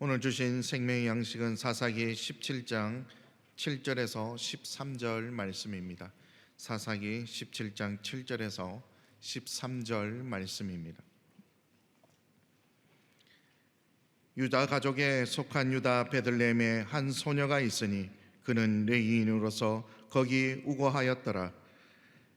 오늘 주신 생명의 양식은 사사기 17장 7절에서 13절 말씀입니다. 사사기 17장 7절에서 13절 말씀입니다. 유다 가족에 속한 유다 베들레헴에 한 소녀가 있으니 그는 레위인으로서 거기 우거하였더라.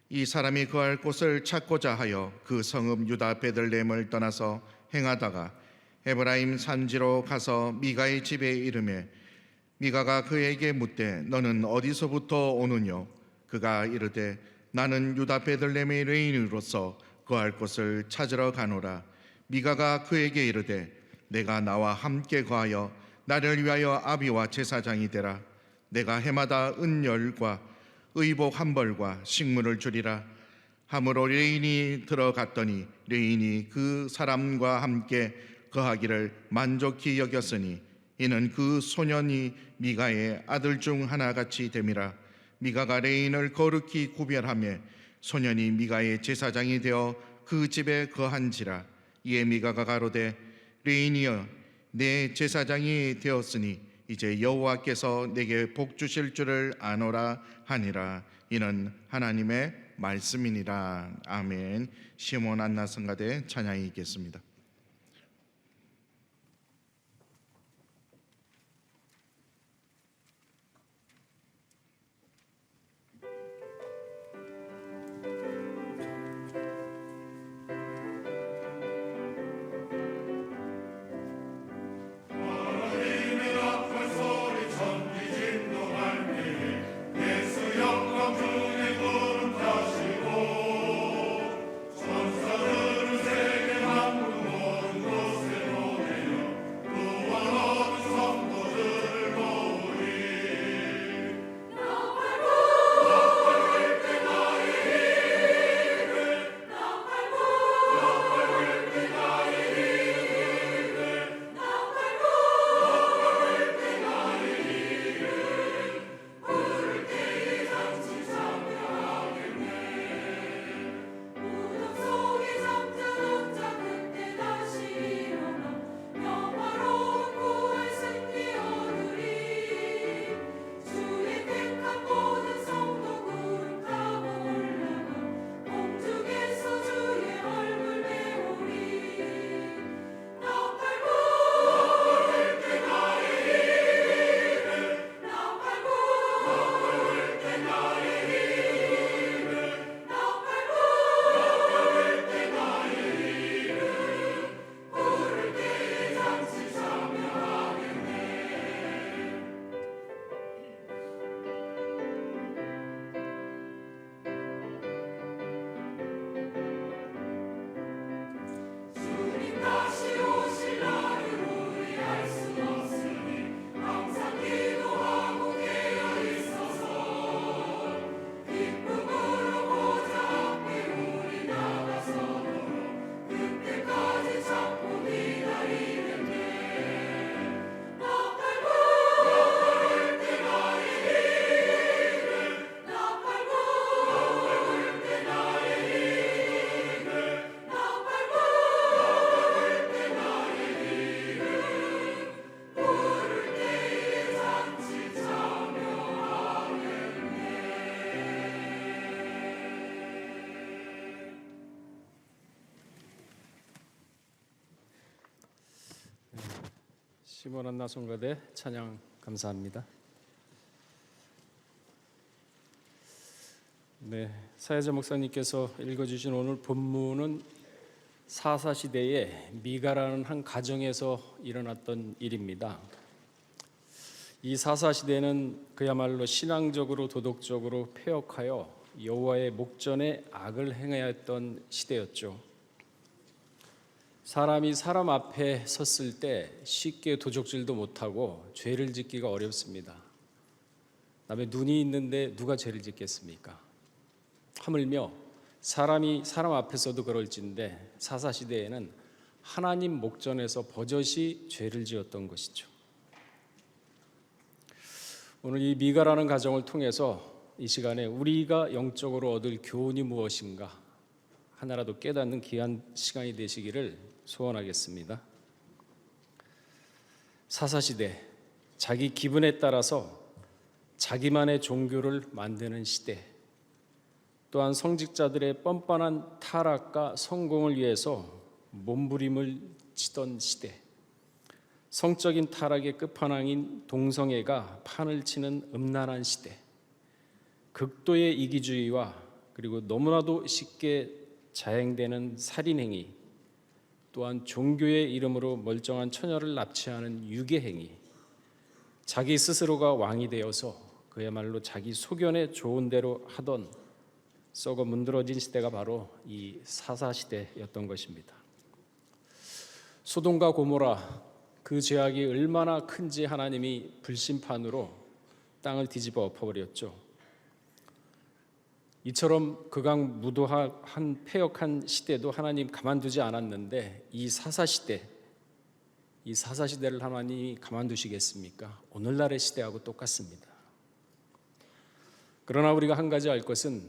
이 사람이 거할 곳을 찾고자 하여 그 성읍 유다 베들레헴을 떠나서 행하다가 에브라임 산지로 가서 미가의 집에 이르매 미가가 그에게 묻되 너는 어디서부터 오느뇨? 그가 이르되 나는 유다 베들레헴의 레인으로서 거할 곳을 찾으러 가노라. 미가가 그에게 이르되 내가 나와 함께 거하여 나를 위하여 아비와 제사장이 되라. 내가 해마다 은열과 의복 한 벌과 식물을 주리라. 함으로 레인이 들어갔더니 레인이 그 사람과 함께 거하기를 만족히 여겼으니 이는 그 소년이 미가의 아들 중 하나같이 됨이라. 미가가 레인을 거룩히 구별하며 소년이 미가의 제사장이 되어 그 집에 거한지라. 이에 미가가 가로되 레인이여 내 제사장이 되었으니 이제 여호와께서 내게 복 주실 줄을 아노라 하니라. 이는 하나님의 말씀이니라. 아멘. 시몬 안나 성가대 찬양이 있겠습니다. 시몬 안나 성가대 찬양 감사합니다. 네, 사회자 목사님께서 읽어주신 오늘 본문은 사사시대에 미가라는 한 가정에서 일어났던 일입니다. 이 사사시대는 그야말로 신앙적으로 도덕적으로 패역하여 여호와의 목전에 악을 행해야 했던 시대였죠. 사람이 사람 앞에 섰을 때 쉽게 도적질도 못하고 죄를 짓기가 어렵습니다. 남의 눈이 있는데 누가 죄를 짓겠습니까? 하물며 사람이 사람 앞에서도 그럴진데 사사시대에는 하나님 목전에서 버젓이 죄를 지었던 것이죠. 오늘 이 미가라는 가정을 통해서 이 시간에 우리가 영적으로 얻을 교훈이 무엇인가 하나라도 깨닫는 귀한 시간이 되시기를 소원하겠습니다. 사사시대, 자기 기분에 따라서 자기만의 종교를 만드는 시대, 또한 성직자들의 뻔뻔한 타락과 성공을 위해서 몸부림을 치던 시대, 성적인 타락의 끝판왕인 동성애가 판을 치는 음란한 시대, 극도의 이기주의와 그리고 너무나도 쉽게 자행되는 살인행위, 또한 종교의 이름으로 멀쩡한 처녀를 납치하는 유괴행위, 자기 스스로가 왕이 되어서 그야말로 자기 소견에 좋은 대로 하던 썩어 문드러진 시대가 바로 이 사사시대였던 것입니다. 소돔과 고모라, 그 죄악이 얼마나 큰지 하나님이 불심판으로 땅을 뒤집어 엎어버렸죠. 이처럼 극악무도한 패역한 시대도 하나님 가만두지 않았는데 이 사사시대를 하나님이 가만두시겠습니까? 오늘날의 시대하고 똑같습니다. 그러나 우리가 한 가지 알 것은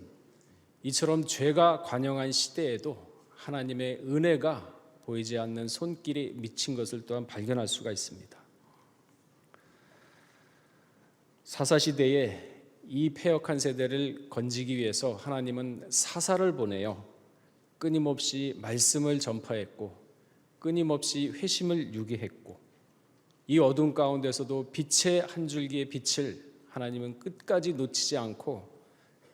이처럼 죄가 관영한 시대에도 하나님의 은혜가 보이지 않는 손길이 미친 것을 또한 발견할 수가 있습니다. 사사시대에 이 패역한 세대를 건지기 위해서 하나님은 사사를 보내어 끊임없이 말씀을 전파했고 끊임없이 회심을 유기했고 이 어둠 가운데서도 빛의 한 줄기의 빛을 하나님은 끝까지 놓치지 않고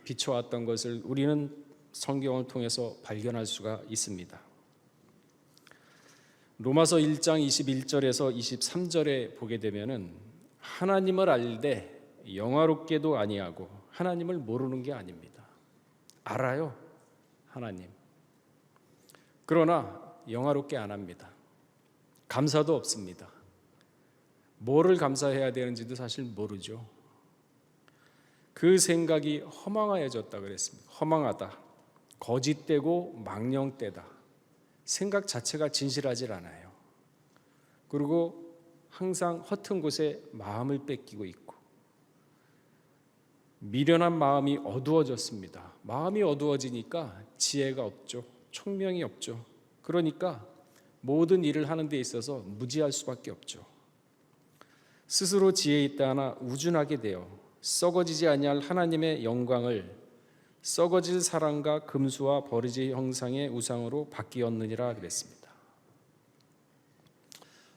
비춰왔던 것을 우리는 성경을 통해서 발견할 수가 있습니다. 로마서 1장 21절에서 23절에 보게 되면은 하나님을 알되 영화롭게도 아니하고 하나님을 모르는 게 아닙니다. 알아요, 하나님. 그러나 영화롭게 안 합니다. 감사도 없습니다. 뭐를 감사해야 되는지도 사실 모르죠. 그 생각이 허망하여졌다 그랬습니다. 허망하다, 거짓되고 망령되다. 생각 자체가 진실하질 않아요. 그리고 항상 허튼 곳에 마음을 뺏기고 있고 미련한 마음이 어두워졌습니다. 마음이 어두워지니까 지혜가 없죠. 총명이 없죠. 그러니까 모든 일을 하는 데 있어서 무지할 수밖에 없죠. 스스로 지혜 있다 하나 우준하게 되어 썩어지지 아니할 하나님의 영광을 썩어질 사랑과 금수와 버리지 형상의 우상으로 바뀌었느니라 그랬습니다.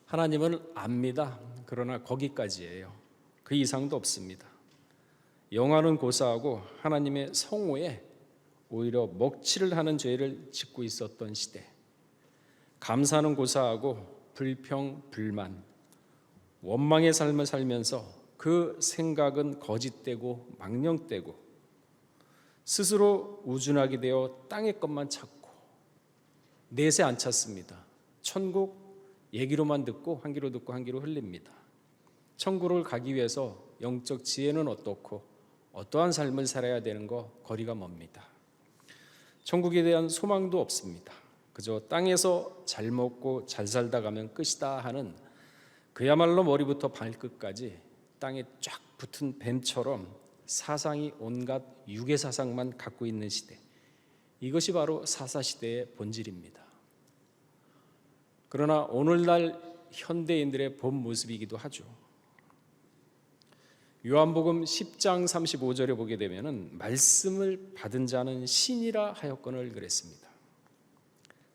하나님을 압니다. 그러나 거기까지예요. 그 이상도 없습니다. 영화는 고사하고 하나님의 성호에 오히려 먹칠을 하는 죄를 짓고 있었던 시대, 감사는 고사하고 불평, 불만, 원망의 삶을 살면서 그 생각은 거짓되고 망령되고 스스로 우준하게 되어 땅의 것만 찾고 내세 안 찾습니다. 천국 얘기로만 듣고 한 귀로 듣고 한 귀로 흘립니다. 천국을 가기 위해서 영적 지혜는 어떻고 어떠한 삶을 살아야 되는 거 거리가 멉니다. 천국에 대한 소망도 없습니다. 그저 땅에서 잘 먹고 잘 살다 가면 끝이다 하는 그야말로 머리부터 발끝까지 땅에 쫙 붙은 뱀처럼 사상이 온갖 유괴 사상만 갖고 있는 시대, 이것이 바로 사사시대의 본질입니다. 그러나 오늘날 현대인들의 본 모습이기도 하죠. 요한복음 10장 35절에 보게 되면 말씀을 받은 자는 신이라 하였거늘 그랬습니다.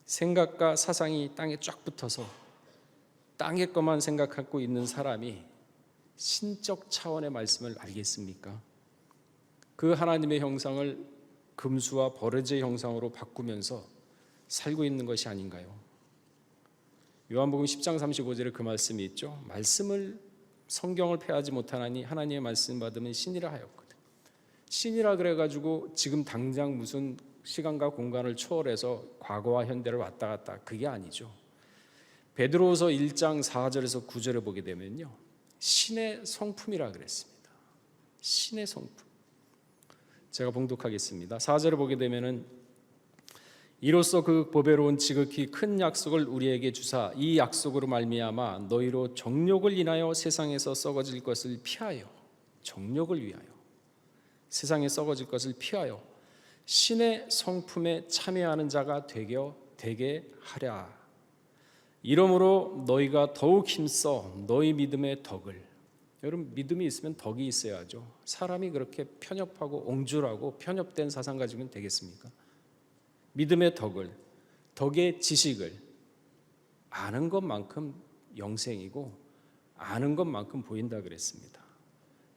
생각과 사상이 땅에 쫙 붙어서 땅의 것만 생각하고 있는 사람이 신적 차원의 말씀을 알겠습니까? 그 하나님의 형상을 금수와 버르지의 형상으로 바꾸면서 살고 있는 것이 아닌가요? 요한복음 10장 35절에 그 말씀이 있죠. 말씀을 성경을 폐하지 못하나니 하나님의 말씀 받으면 신이라 하였거든. 신이라 그래가지고 지금 당장 무슨 시간과 공간을 초월해서 과거와 현대를 왔다 갔다, 그게 아니죠. 베드로후서 1장 4절에서 9절에 보게 되면요, 신의 성품이라 그랬습니다. 신의 성품. 제가 봉독하겠습니다. 4절을 보게 되면은 이로써 그 보배로운 지극히 큰 약속을 우리에게 주사 이 약속으로 말미암아 너희로 정욕을 인하여 세상에서 썩어질 것을 피하여, 정욕을 위하여 세상에 썩어질 것을 피하여 신의 성품에 참여하는 자가 되게 하랴. 이러므로 너희가 더욱 힘써 너희 믿음의 덕을. 여러분, 믿음이 있으면 덕이 있어야죠. 사람이 그렇게 편협하고 옹졸하고 편협된 사상 가지고는 되겠습니까? 믿음의 덕을, 덕의 지식을. 아는 것만큼 영생이고 아는 것만큼 보인다 그랬습니다.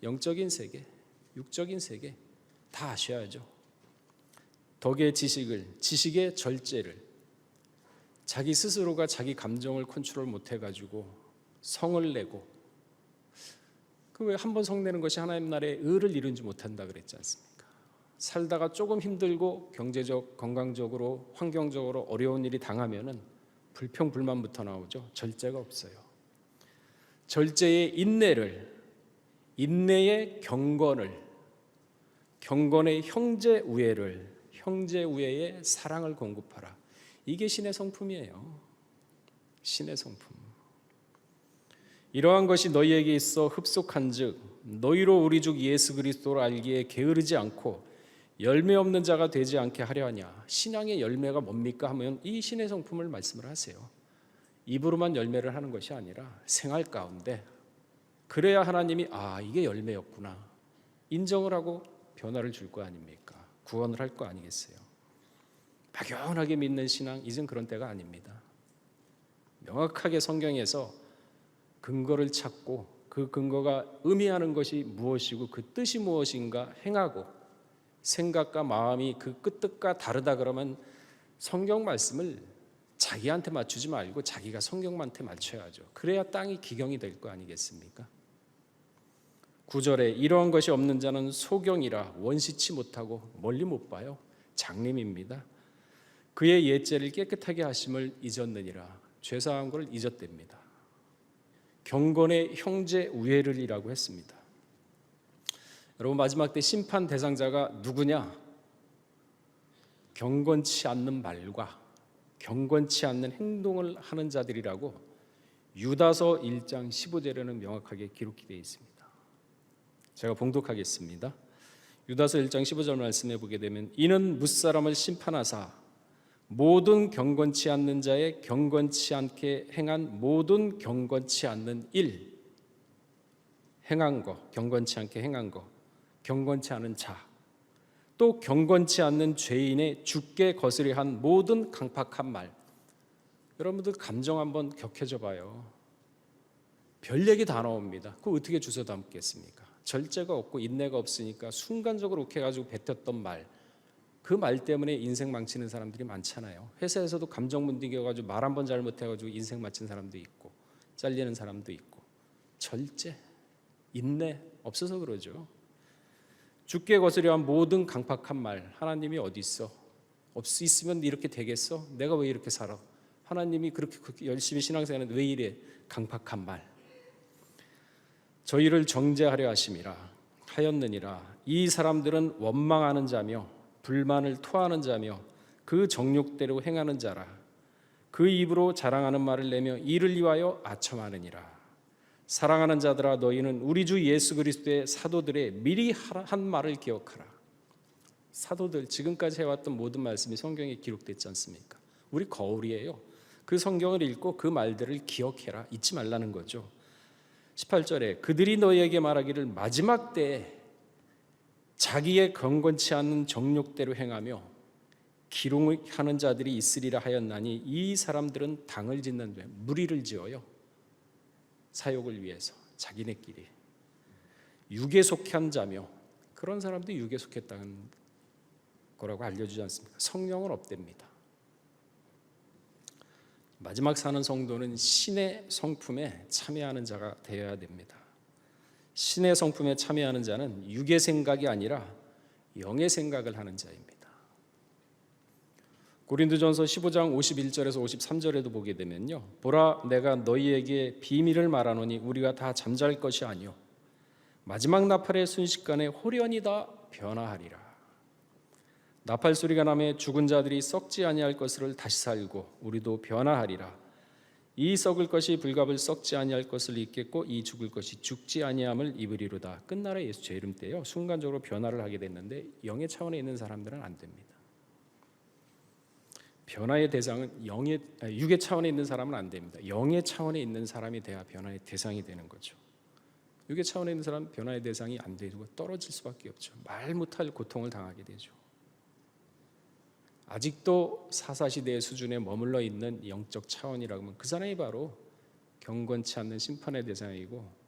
영적인 세계, 육적인 세계 다 아셔야죠. 덕의 지식을, 지식의 절제를. 자기 스스로가 자기 감정을 컨트롤 못해가지고 성을 내고, 그 왜 한 번 성내는 것이 하나님 나라의 의를 이루지 못한다 그랬지 않습니까? 살다가 조금 힘들고 경제적, 건강적으로, 환경적으로 어려운 일이 당하면은 불평, 불만부터 나오죠. 절제가 없어요. 절제의 인내를, 인내의 경건을, 경건의 형제우애를, 형제우애의 사랑을 공급하라. 이게 신의 성품이에요. 신의 성품. 이러한 것이 너희에게 있어 흡속한즉 너희로 우리 주 예수 그리스도를 알기에 게으르지 않고 열매 없는 자가 되지 않게 하려 하냐. 신앙의 열매가 뭡니까 하면 이 신의 성품을 말씀을 하세요. 입으로만 열매를 하는 것이 아니라 생활 가운데, 그래야 하나님이 이게 열매였구나 인정을 하고 변화를 줄 거 아닙니까? 구원을 할 거 아니겠어요? 막연하게 믿는 신앙, 이젠 그런 때가 아닙니다. 명확하게 성경에서 근거를 찾고 그 근거가 의미하는 것이 무엇이고 그 뜻이 무엇인가 행하고, 생각과 마음이 그 뜻과 다르다 그러면 성경 말씀을 자기한테 맞추지 말고 자기가 성경한테 맞춰야죠. 그래야 땅이 기경이 될 거 아니겠습니까? 9절에 이러한 것이 없는 자는 소경이라 원시치 못하고 멀리 못 봐요. 장님입니다. 그의 옛죄를 깨끗하게 하심을 잊었느니라. 죄사한 것을 잊었답니다. 경건의 형제 우애를이라고 했습니다. 여러분, 마지막 때 심판 대상자가 누구냐? 경건치 않는 말과 경건치 않는 행동을 하는 자들이라고 유다서 1장 15절에는 명확하게 기록이 되어 있습니다. 제가 봉독하겠습니다. 유다서 1장 15절 말씀해 보게 되면 이는 무사람을 심판하사 모든 경건치 않는 자의 경건치 않게 행한 모든 경건치 않는 일, 행한 거, 경건치 않게 행한 거, 경건치 않은 자, 또 경건치 않는 죄인의 죽게 거스려 한 모든 강팍한 말. 여러분들 감정 한번 격해져 봐요. 별 얘기 다 나옵니다. 그거 어떻게 주워 담겠습니까? 절제가 없고 인내가 없으니까 순간적으로 욱해가지고 뱉었던 말, 그 말 때문에 인생 망치는 사람들이 많잖아요. 회사에서도 감정 문디겨가지고 말 한 번 잘못해가지고 인생 망친 사람도 있고 잘리는 사람도 있고. 절제, 인내 없어서 그러죠. 죽게 거스려 한 모든 강팍한 말. 하나님이 어디 있어? 있으면 이렇게 되겠어? 내가 왜 이렇게 살아? 하나님이 그렇게 열심히 신앙생활하는데 왜 이래? 강팍한 말. 저희를 정죄하려 하였느니라. 이 사람들은 원망하는 자며 불만을 토하는 자며 그 정욕대로 행하는 자라. 그 입으로 자랑하는 말을 내며 이를 위하여 아첨하느니라. 사랑하는 자들아, 너희는 우리 주 예수 그리스도의 사도들의 미리 한 말을 기억하라. 사도들, 지금까지 해왔던 모든 말씀이 성경에 기록됐지 않습니까? 우리 거울이에요. 그 성경을 읽고 그 말들을 기억해라. 잊지 말라는 거죠. 18절에 그들이 너희에게 말하기를 마지막 때에 자기의 경건치 않는 정욕대로 행하며 기롱하는 자들이 있으리라 하였나니 이 사람들은 당을 짓는 데 무리를 지어요. 사욕을 위해서 자기네끼리 육에 속한 자며, 그런 사람도 육에 속했다는 거라고 알려주지 않습니까? 성령은 없답니다. 마지막 사는 성도는 신의 성품에 참여하는 자가 되어야 됩니다. 신의 성품에 참여하는 자는 육의 생각이 아니라 영의 생각을 하는 자입니다. 고린도전서 15장 51절에서 53절에도 보게 되면요, 보라 내가 너희에게 비밀을 말하노니 우리가 다 잠잘 것이 아니요 마지막 나팔의 순식간에 홀연히 다 변화하리라. 나팔 소리가 나매 죽은 자들이 썩지 아니할 것을 다시 살고 우리도 변화하리라. 이 썩을 것이 불갑을 썩지 아니할 것을 입겠고 이 죽을 것이 죽지 아니함을 입으리로다. 끝날에 예수 재림 때요 순간적으로 변화를 하게 됐는데 영의 차원에 있는 사람들은 안 됩니다. 변화의 대상은 육의 차원에 있는 사람은 안 됩니다. 영의 차원에 있는 사람이 돼야 변화의 대상이 되는 거죠. 육의 차원에 있는 사람은 변화의 대상이 안 되고 떨어질 수밖에 없죠. 말 못할 고통을 당하게 되죠. 아직도 사사시대의 수준에 머물러 있는 영적 차원이라고 하면 그 사람이 바로 경건치 않는 심판의 대상이고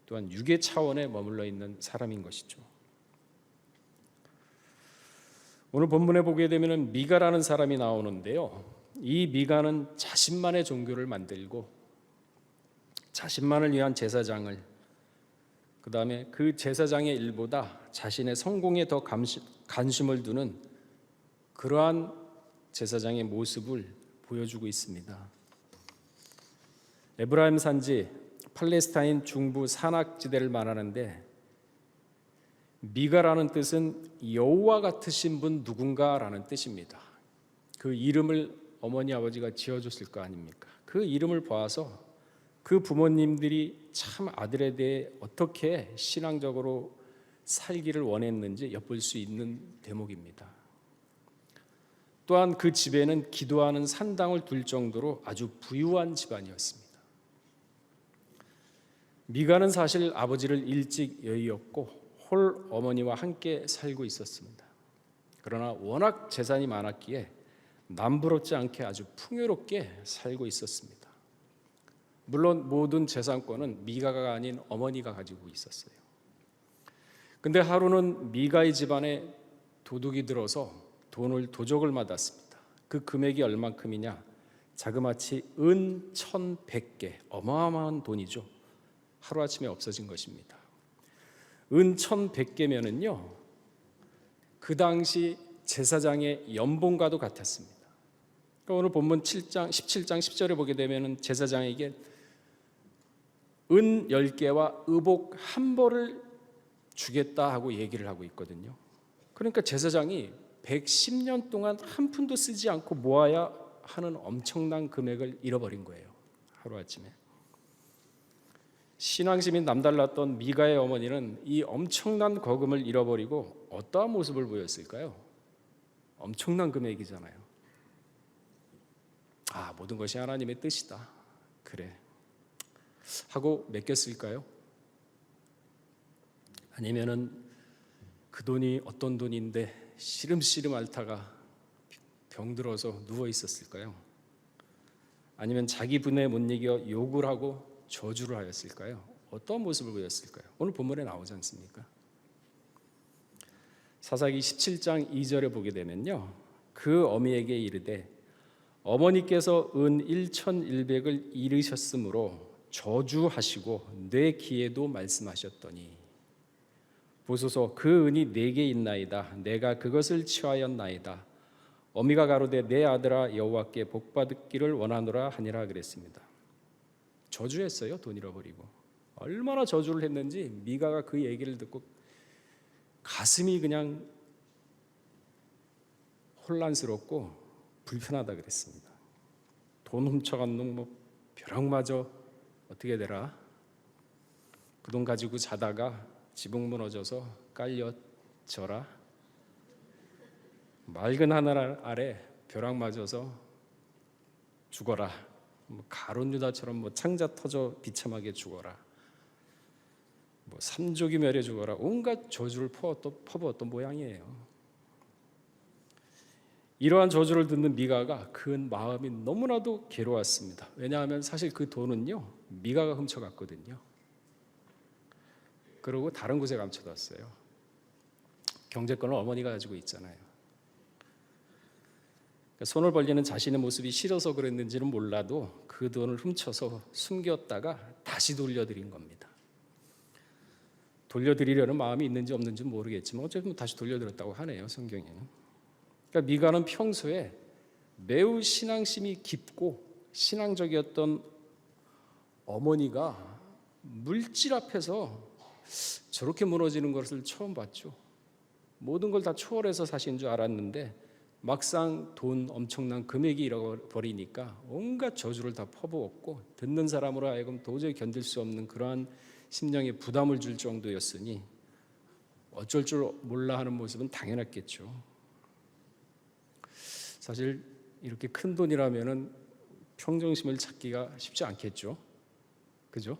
또한 육의 차원에 머물러 있는 사람인 것이죠. 오늘 본문에 보게 되면 미가라는 사람이 나오는데요. 이 미가는 자신만의 종교를 만들고 자신만을 위한 제사장을, 그 다음에 그 제사장의 일보다 자신의 성공에 더 관심을 두는 그러한 제사장의 모습을 보여주고 있습니다. 에브라임 산지 팔레스타인 중부 산악지대를 말하는데 미가라는 뜻은 여호와 같으신 분 누군가라는 뜻입니다. 그 이름을 어머니 아버지가 지어줬을 거 아닙니까? 그 이름을 보아서 그 부모님들이 참 아들에 대해 어떻게 신앙적으로 살기를 원했는지 엿볼 수 있는 대목입니다. 또한 그 집에는 기도하는 산당을 둘 정도로 아주 부유한 집안이었습니다. 미가는 사실 아버지를 일찍 여의었고 홀 어머니와 함께 살고 있었습니다. 그러나 워낙 재산이 많았기에 남부럽지 않게 아주 풍요롭게 살고 있었습니다. 물론 모든 재산권은 미가가 아닌 어머니가 가지고 있었어요. 근데 하루는 미가의 집안에 도둑이 들어서 도적을 맞았습니다. 그 금액이 얼만큼이냐? 자그마치 은 1,100개, 어마어마한 돈이죠. 하루아침에 없어진 것입니다. 은 1,100개면은요, 그 당시 제사장의 연봉과도 같았습니다. 그러니까 오늘 본문 17장 10절에 보게 되면은 제사장에게 은 10개와 의복 한 벌을 주겠다 하고 얘기를 하고 있거든요. 그러니까 제사장이 110년 동안 한 푼도 쓰지 않고 모아야 하는 엄청난 금액을 잃어버린 거예요. 하루아침에. 신앙심이 남달랐던 미가의 어머니는 이 엄청난 거금을 잃어버리고 어떠한 모습을 보였을까요? 엄청난 금액이잖아요. 모든 것이 하나님의 뜻이다. 그래. 하고 맡겼을까요? 아니면은 그 돈이 어떤 돈인데 시름시름 앓다가 병들어서 누워 있었을까요? 아니면 자기 분에 못 이겨 욕을 하고 저주를 하였을까요? 어떤 모습을 보였을까요? 오늘 본문에 나오지 않습니까? 사사기 17장 2절에 보게 되면요, 그 어미에게 이르되 어머니께서 은 1,100을 잃으셨으므로 저주하시고 내 귀에도 말씀하셨더니 보소서 그 은이 내게 있나이다. 내가 그것을 취하였나이다. 어미가 가로되 내 아들아 여호와께 복받기를 원하노라 하니라 그랬습니다. 저주했어요. 돈 잃어버리고. 얼마나 저주를 했는지 미가가 그 얘기를 듣고 가슴이 그냥 혼란스럽고 불편하다 그랬습니다. 돈 훔쳐간 놈 벼락마저 어떻게 되라? 그 돈 가지고 자다가 지붕 무너져서 깔려져라. 맑은 하늘 아래 벼락 맞아서 죽어라. 가룟 유다처럼 창자 터져 비참하게 죽어라. 삼족이 멸해 죽어라. 온갖 저주를 퍼부었던 모양이에요. 이러한 저주를 듣는 미가가 그 마음이 너무나도 괴로웠습니다. 왜냐하면 사실 그 돈은요, 미가가 훔쳐갔거든요. 그리고 다른 곳에 감춰뒀어요. 경제권을 어머니가 가지고 있잖아요. 손을 벌리는 자신의 모습이 싫어서 그랬는지는 몰라도 그 돈을 훔쳐서 숨겼다가 다시 돌려드린 겁니다. 돌려드리려는 마음이 있는지 없는지는 모르겠지만 어쨌든 다시 돌려드렸다고 하네요, 성경에는. 그러니까 미가는 평소에 매우 신앙심이 깊고 신앙적이었던 어머니가 물질 앞에서 저렇게 무너지는 것을 처음 봤죠. 모든 걸 다 초월해서 사신 줄 알았는데 막상 돈 엄청난 금액이 잃어버리니까 온갖 저주를 다 퍼부었고 듣는 사람으로 하여금 도저히 견딜 수 없는 그러한 심령에 부담을 줄 정도였으니 어쩔 줄 몰라 하는 모습은 당연했겠죠. 사실 이렇게 큰 돈이라면은 평정심을 찾기가 쉽지 않겠죠. 그죠?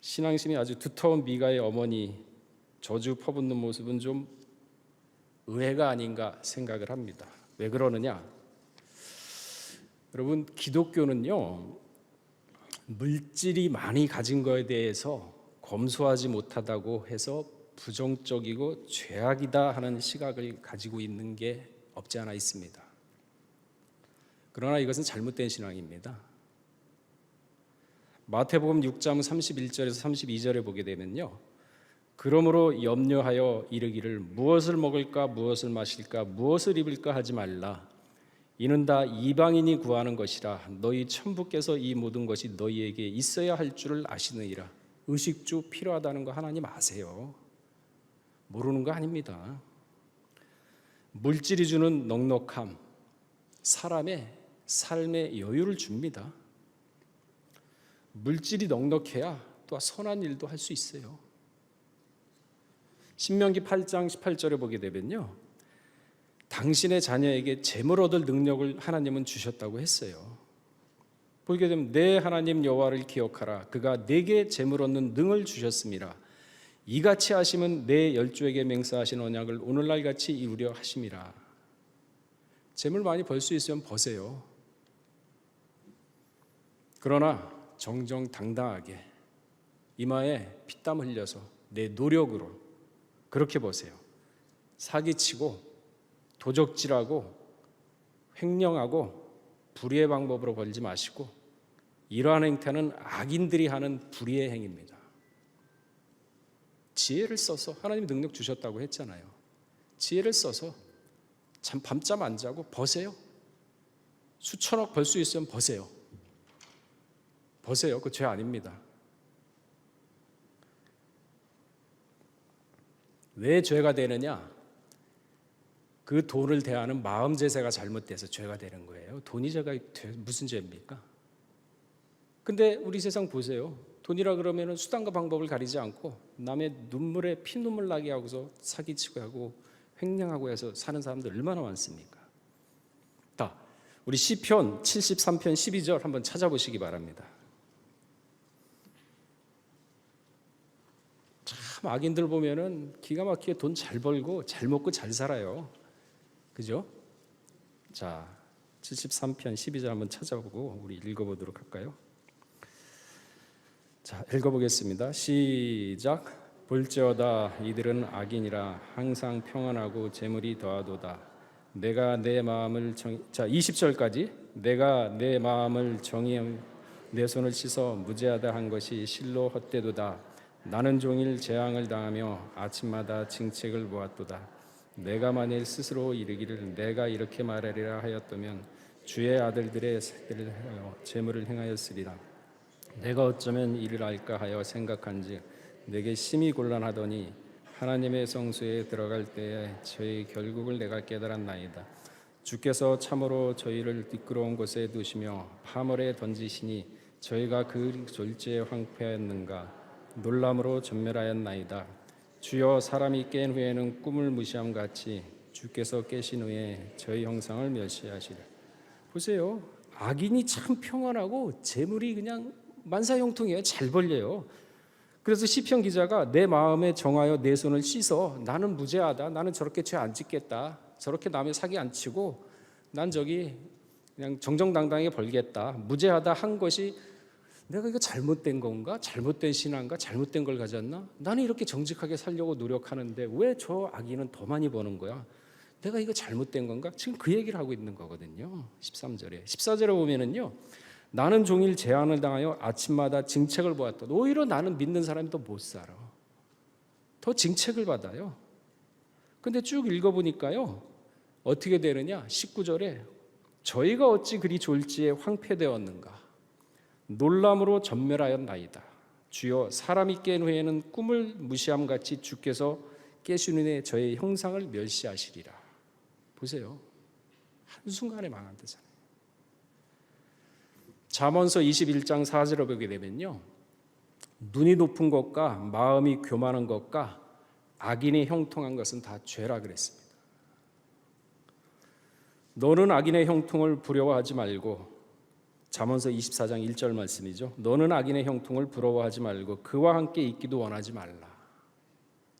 신앙심이 아주 두터운 미가의 어머니 저주 퍼붓는 모습은 좀 의외가 아닌가 생각을 합니다. 왜 그러느냐? 여러분, 기독교는요, 물질이 많이 가진 거에 대해서 검소하지 못하다고 해서 부정적이고 죄악이다 하는 시각을 가지고 있는 게 없지 않아 있습니다. 그러나 이것은 잘못된 신앙입니다. 마태복음 6장 31절에서 32절에 보게 되면요, 그러므로 염려하여 이르기를 무엇을 먹을까 무엇을 마실까 무엇을 입을까 하지 말라. 이는 다 이방인이 구하는 것이라. 너희 천부께서 이 모든 것이 너희에게 있어야 할 줄을 아시느니라. 의식주 필요하다는 거 하나님 아세요. 모르는 거 아닙니다. 물질이 주는 넉넉함, 사람의 삶의 여유를 줍니다. 물질이 넉넉해야 또 선한 일도 할 수 있어요. 신명기 8장 18절에 보게 되면요, 당신의 자녀에게 재물 얻을 능력을 하나님은 주셨다고 했어요. 보게 되면 내 하나님 여호와를 기억하라. 그가 내게 재물 얻는 능을 주셨음이라. 이같이 하시면 내 열조에게 맹세하신 언약을 오늘날 같이 이루려 하심이라. 재물 많이 벌 수 있으면 버세요. 그러나 정정당당하게 이마에 피땀 흘려서 내 노력으로 그렇게 버세요. 사기치고 도적질하고 횡령하고 불의의 방법으로 벌지 마시고, 이러한 행태는 악인들이 하는 불의의 행위입니다. 지혜를 써서, 하나님이 능력 주셨다고 했잖아요. 지혜를 써서 참 밤잠 안 자고 버세요. 수천억 벌 수 있으면 버세요. 버세요. 그 죄 아닙니다. 왜 죄가 되느냐? 그 돈을 대하는 마음 제세가 잘못돼서 죄가 되는 거예요. 돈이 죄가 무슨 죄입니까? 근데 우리 세상 보세요. 돈이라 그러면 수단과 방법을 가리지 않고 남의 눈물에 피눈물 나게 하고서 사기치고 하고 횡령하고 해서 사는 사람들 얼마나 많습니까? 자, 우리 시편 73편 12절 한번 찾아보시기 바랍니다. 참 악인들 보면은 기가 막히게 돈 잘 벌고 잘 먹고 잘 살아요. 그죠? 자, 73편 12절 한번 찾아보고 우리 읽어보도록 할까요? 자, 읽어보겠습니다. 시작. 볼지어다 이들은 악인이라 항상 평안하고 재물이 더하도다. 내가 내 마음을 자, 20절까지. 내가 내 마음을 정의하며 내 손을 씻어 무죄하다 한 것이 실로 헛되도다. 나는 종일 재앙을 당하며 아침마다 징책을 보았도다. 내가 만일 스스로 이르기를 내가 이렇게 말하리라 하였다면 주의 아들들의 새끼를 하여 재물을 행하였으리라. 내가 어쩌면 이를 알까 하여 생각한즉 내게 심히 곤란하더니 하나님의 성소에 들어갈 때에 저희 결국을 내가 깨달았나이다. 주께서 참으로 저희를 미끄러운 곳에 두시며 파멸에 던지시니 저희가 그 졸지에 황폐하였는가. 놀람으로 전멸하였나이다. 주여, 사람이 깬 후에는 꿈을 무시함 같이 주께서 깨신 후에 저희 형상을 멸시하시라. 보세요. 악인이 참 평안하고 재물이 그냥 만사형통이에요. 잘 벌려요. 그래서 시편 기자가 내 마음에 정하여 내 손을 씻어 나는 무죄하다. 나는 저렇게 죄 안 짓겠다. 저렇게 남의 사기 안 치고 난 저기 그냥 정정당당하게 벌겠다. 무죄하다 한 것이 내가 이거 잘못된 건가? 잘못된 신앙인가? 잘못된 걸 가졌나? 나는 이렇게 정직하게 살려고 노력하는데 왜 저 악인은 더 많이 버는 거야? 내가 이거 잘못된 건가? 지금 그 얘기를 하고 있는 거거든요. 13절에. 14절에 보면은요. 나는 종일 재앙을 당하여 아침마다 징책을 보았다. 오히려 나는 믿는 사람이 더 못 살아. 더 징책을 받아요. 근데 쭉 읽어보니까요. 어떻게 되느냐? 19절에 저희가 어찌 그리 졸지에 황폐되었는가? 놀람으로 전멸하였나이다. 주여, 사람이 깬 후에는 꿈을 무시함같이 주께서 깨신 후에 저의 형상을 멸시하시리라. 보세요. 한순간에 망한 데잖아요. 잠언서 21장 4절을 보게 되면요. 눈이 높은 것과 마음이 교만한 것과 악인이 형통한 것은 다 죄라 그랬습니다. 너는 악인의 형통을 부러워하지 말고, 잠언서 24장 1절 말씀이죠. 너는 악인의 형통을 부러워하지 말고 그와 함께 있기도 원하지 말라.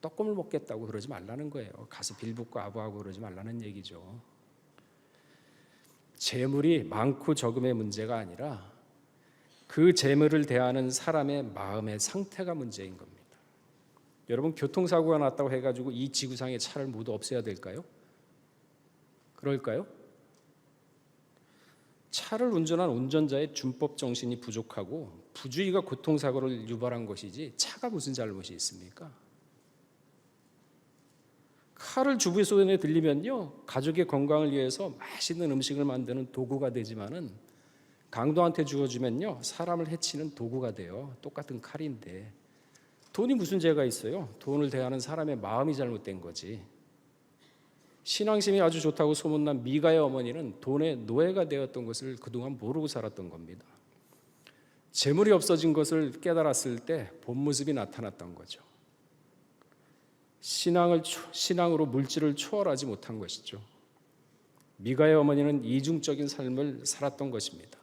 떡고물 먹겠다고 그러지 말라는 거예요. 가서 빌붙고 아부하고 그러지 말라는 얘기죠. 재물이 많고 적음의 문제가 아니라 그 재물을 대하는 사람의 마음의 상태가 문제인 겁니다. 여러분, 교통사고가 났다고 해가지고 이 지구상의 차를 모두 없애야 될까요? 그럴까요? 차를 운전한 운전자의 준법 정신이 부족하고 부주의가 교통사고를 유발한 것이지 차가 무슨 잘못이 있습니까? 칼을 주부의 손에 들리면요, 가족의 건강을 위해서 맛있는 음식을 만드는 도구가 되지만은 강도한테 주어주면요, 사람을 해치는 도구가 돼요. 똑같은 칼인데 돈이 무슨 죄가 있어요? 돈을 대하는 사람의 마음이 잘못된 거지. 신앙심이 아주 좋다고 소문난 미가의 어머니는 돈의 노예가 되었던 것을 그동안 모르고 살았던 겁니다. 재물이 없어진 것을 깨달았을 때 본 모습이 나타났던 거죠. 신앙으로 물질을 초월하지 못한 것이죠. 미가의 어머니는 이중적인 삶을 살았던 것입니다.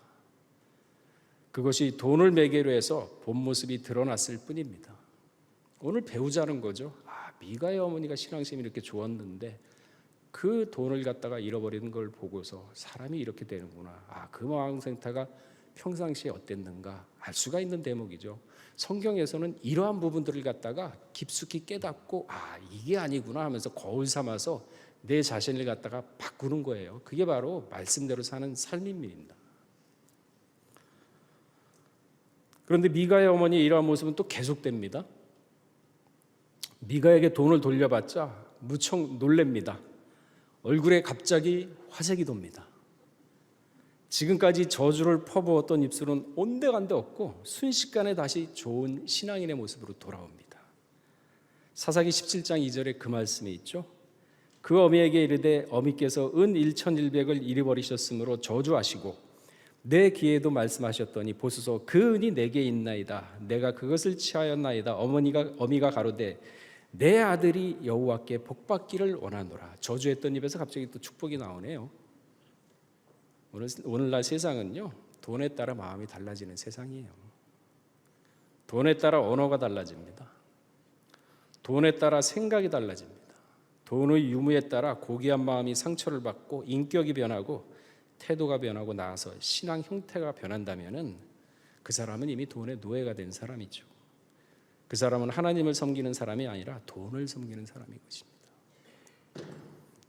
그것이 돈을 매개로 해서 본 모습이 드러났을 뿐입니다. 오늘 배우자는 거죠. 미가의 어머니가 신앙심이 이렇게 좋았는데 그 돈을 갖다가 잃어버리는 걸 보고서 사람이 이렇게 되는구나. 그 마음 상태가 평상시에 어땠는가 알 수가 있는 대목이죠. 성경에서는 이러한 부분들을 갖다가 깊숙이 깨닫고 이게 아니구나 하면서 거울 삼아서 내 자신을 갖다가 바꾸는 거예요. 그게 바로 말씀대로 사는 삶입니다. 그런데 미가의 어머니의 이러한 모습은 또 계속됩니다. 미가에게 돈을 돌려받자 무척 놀랍니다. 얼굴에 갑자기 화색이 돕니다. 지금까지 저주를 퍼부었던 입술은 온데간데 없고 순식간에 다시 좋은 신앙인의 모습으로 돌아옵니다. 사사기 17장 2절에 그 말씀이 있죠. 그 어미에게 이르되 어미께서 은 1,100을 잃어버리셨으므로 저주하시고 내 귀에도 말씀하셨더니 보소서 그 은이 내게 있나이다. 내가 그것을 취하였나이다. 어미가 가로되 내 아들이 여호와께 복받기를 원하노라. 저주했던 입에서 갑자기 또 축복이 나오네요. 오늘날 세상은요, 돈에 따라 마음이 달라지는 세상이에요. 돈에 따라 언어가 달라집니다. 돈에 따라 생각이 달라집니다. 돈의 유무에 따라 고귀한 마음이 상처를 받고 인격이 변하고 태도가 변하고 나아서 신앙 형태가 변한다면은 그 사람은 이미 돈의 노예가 된 사람이죠. 그 사람은 하나님을 섬기는 사람이 아니라 돈을 섬기는 사람인 것입니다.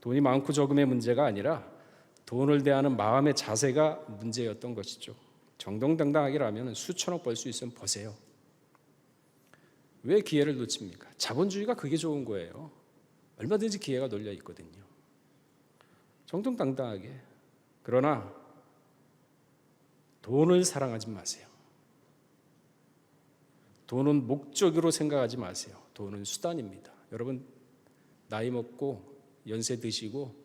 돈이 많고 적음의 문제가 아니라 돈을 대하는 마음의 자세가 문제였던 것이죠. 정정당당하게라면 수천억 벌 수 있으면 버세요. 왜 기회를 놓칩니까? 자본주의가 그게 좋은 거예요. 얼마든지 기회가 널려 있거든요. 정정당당하게. 그러나 돈을 사랑하지 마세요. 돈은 목적으로 생각하지 마세요. 돈은 수단입니다. 여러분, 나이 먹고 연세 드시고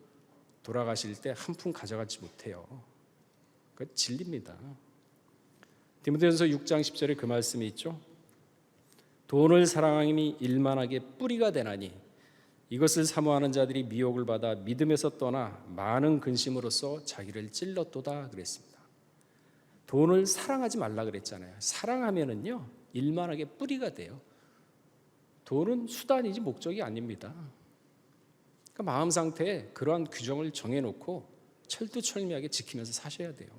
돌아가실 때 한 푼 가져가지 못해요. 그건 진리입니다. 디모데전서 6장 10절에 그 말씀이 있죠. 돈을 사랑함이 일만하게 뿌리가 되나니 이것을 사모하는 자들이 미혹을 받아 믿음에서 떠나 많은 근심으로써 자기를 찔렀도다 그랬습니다. 돈을 사랑하지 말라 그랬잖아요. 사랑하면은요 일만하게 뿌리가 돼요. 돈은 수단이지 목적이 아닙니다. 그러니까 마음 상태에 그러한 규정을 정해놓고 철두철미하게 지키면서 사셔야 돼요.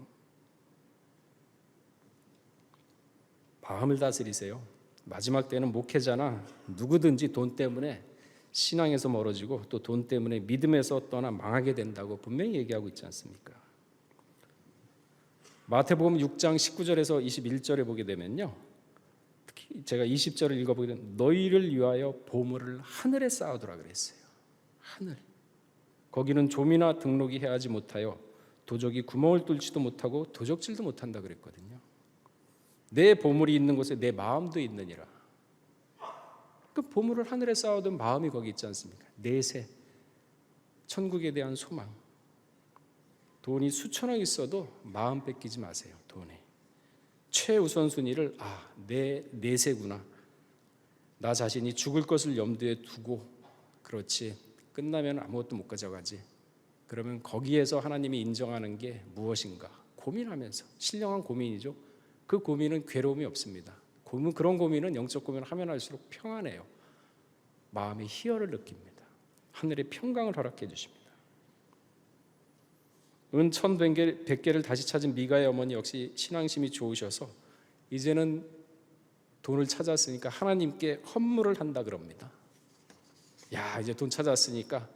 마음을 다스리세요. 마지막 때는 목회자나 누구든지 돈 때문에 신앙에서 멀어지고 또 돈 때문에 믿음에서 떠나 망하게 된다고 분명히 얘기하고 있지 않습니까? 마태복음 6장 19절에서 21절에 보게 되면요, 특히 제가 20절을 읽어보게 되면 너희를 위하여 보물을 하늘에 쌓아두라 그랬어요. 하늘. 거기는 좀이나 등록이 해하지 못하여 도적이 구멍을 뚫지도 못하고 도적질도 못한다 그랬거든요. 내 보물이 있는 곳에 내 마음도 있느니라. 그 보물을 하늘에 쌓아둔 마음이 거기 있지 않습니까? 내세, 천국에 대한 소망. 돈이 수천억 있어도 마음 뺏기지 마세요. 돈에 최우선순위를 내 내세구나. 나 자신이 죽을 것을 염두에 두고 그렇지 끝나면 아무것도 못 가져가지. 그러면 거기에서 하나님이 인정하는 게 무엇인가 고민하면서, 신령한 고민이죠. 그 고민은 괴로움이 없습니다. 그런 고민은, 영적 고민을 하면 할수록 평안해요. 마음의 희열을 느낍니다. 하늘의 평강을 허락해 주십니다. 은 1,100개를 다시 찾은 미가의 어머니 역시 신앙심이 좋으셔서 이제는 돈을 찾았으니까 하나님께 헌물을 한다 그럽니다. 야, 이제 돈 찾았으니까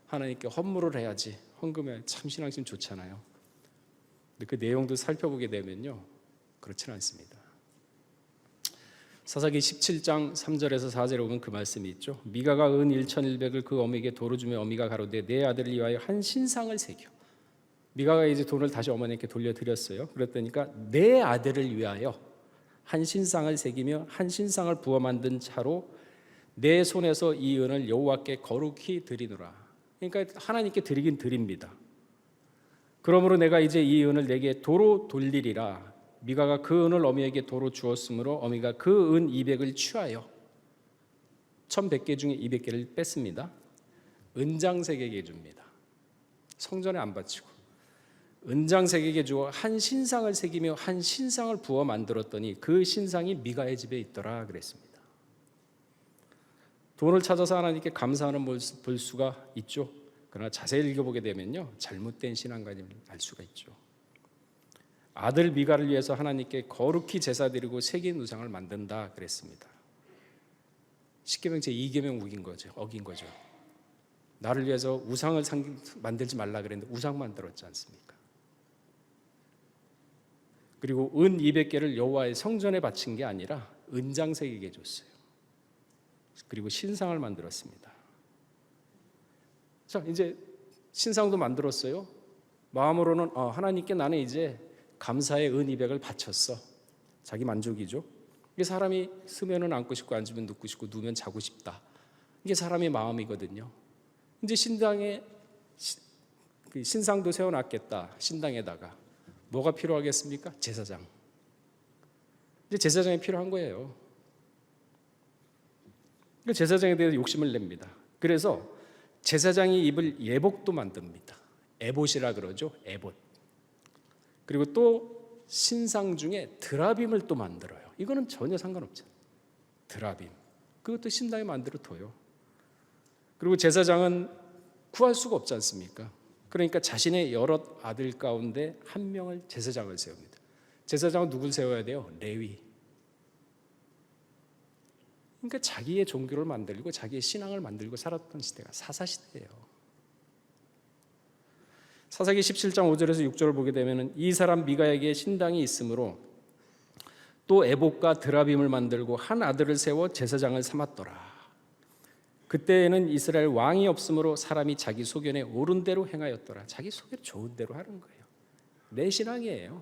하나님께 헌물을 해야지. 헌금해. 참 신앙심 좋잖아요. 근데 그 내용도 살펴보게 되면요, 그렇지는 않습니다. 사사기 17장 3절에서 4절에 보면 그 말씀이 있죠. 미가가 은 1,100을 그 어미에게 도로 주며 어미가 가로되 내 아들을 위하여 한 신상을 새겨. 미가가 이제 돈을 다시 어머니께 돌려드렸어요. 그랬더니까 내 아들을 위하여 한 신상을 새기며 한 신상을 부어 만든 차로 내 손에서 이 은을 여호와께 거룩히 드리노라. 그러니까 하나님께 드리긴 드립니다. 그러므로 내가 이제 이 은을 내게 도로 돌리리라. 미가가 그 은을 어미에게 도로 주었으므로 어미가 그 은 200을 취하여 1,100개 중에 200개를 뺐습니다. 은장색에게 줍니다. 성전에 안 바치고 은장색에게 주어 한 신상을 새기며 한 신상을 부어 만들었더니 그 신상이 미가의 집에 있더라 그랬습니다. 돈을 찾아서 하나님께 감사하는 볼 수가 있죠. 그러나 자세히 읽어보게 되면요, 잘못된 신앙관임을 알 수가 있죠. 아들 미가를 위해서 하나님께 거룩히 제사드리고 새긴 우상을 만든다 그랬습니다. 십계명 제2계명 어긴 거죠. 나를 위해서 우상을 만들지 말라 그랬는데 우상 만들었지 않습니까? 그리고 은 200개를 여호와의 성전에 바친 게 아니라 은장색에게 줬어요. 그리고 신상을 만들었습니다. 자, 이제 신상도 만들었어요. 마음으로는 하나님께 나는 이제 감사의 은 200을 바쳤어. 자기 만족이죠. 이게 사람이 쓰면은 앉고 싶고 앉으면 눕고 싶고 누우면 자고 싶다. 이게 사람의 마음이거든요. 이제 신상도 세워놨겠다. 신당에다가 뭐가 필요하겠습니까? 제사장. 이제 제사장이 필요한 거예요. 제사장에 대해서 욕심을 냅니다. 그래서 제사장이 입을 예복도 만듭니다. 에봇이라 그러죠. 에봇. 그리고 또 신상 중에 드라빔을 또 만들어요. 이거는 전혀 상관없죠. 드라빔. 그것도 신당에 만들어 둬요. 그리고 제사장은 구할 수가 없지 않습니까? 그러니까 자신의 여러 아들 가운데 한 명을 제사장을 세웁니다. 제사장은 누굴 세워야 돼요? 레위. 그러니까 자기의 종교를 만들고 자기의 신앙을 만들고 살았던 시대가 사사시대예요. 사사기 17장 5절에서 6절을 보게 되면 이 사람 미가에게 신당이 있으므로 또 에봇과 드라빔을 만들고 한 아들을 세워 제사장을 삼았더라. 그때에는 이스라엘 왕이 없으므로 사람이 자기 소견에 옳은 대로 행하였더라. 자기 소견 좋은 대로 하는 거예요. 내 신앙이에요.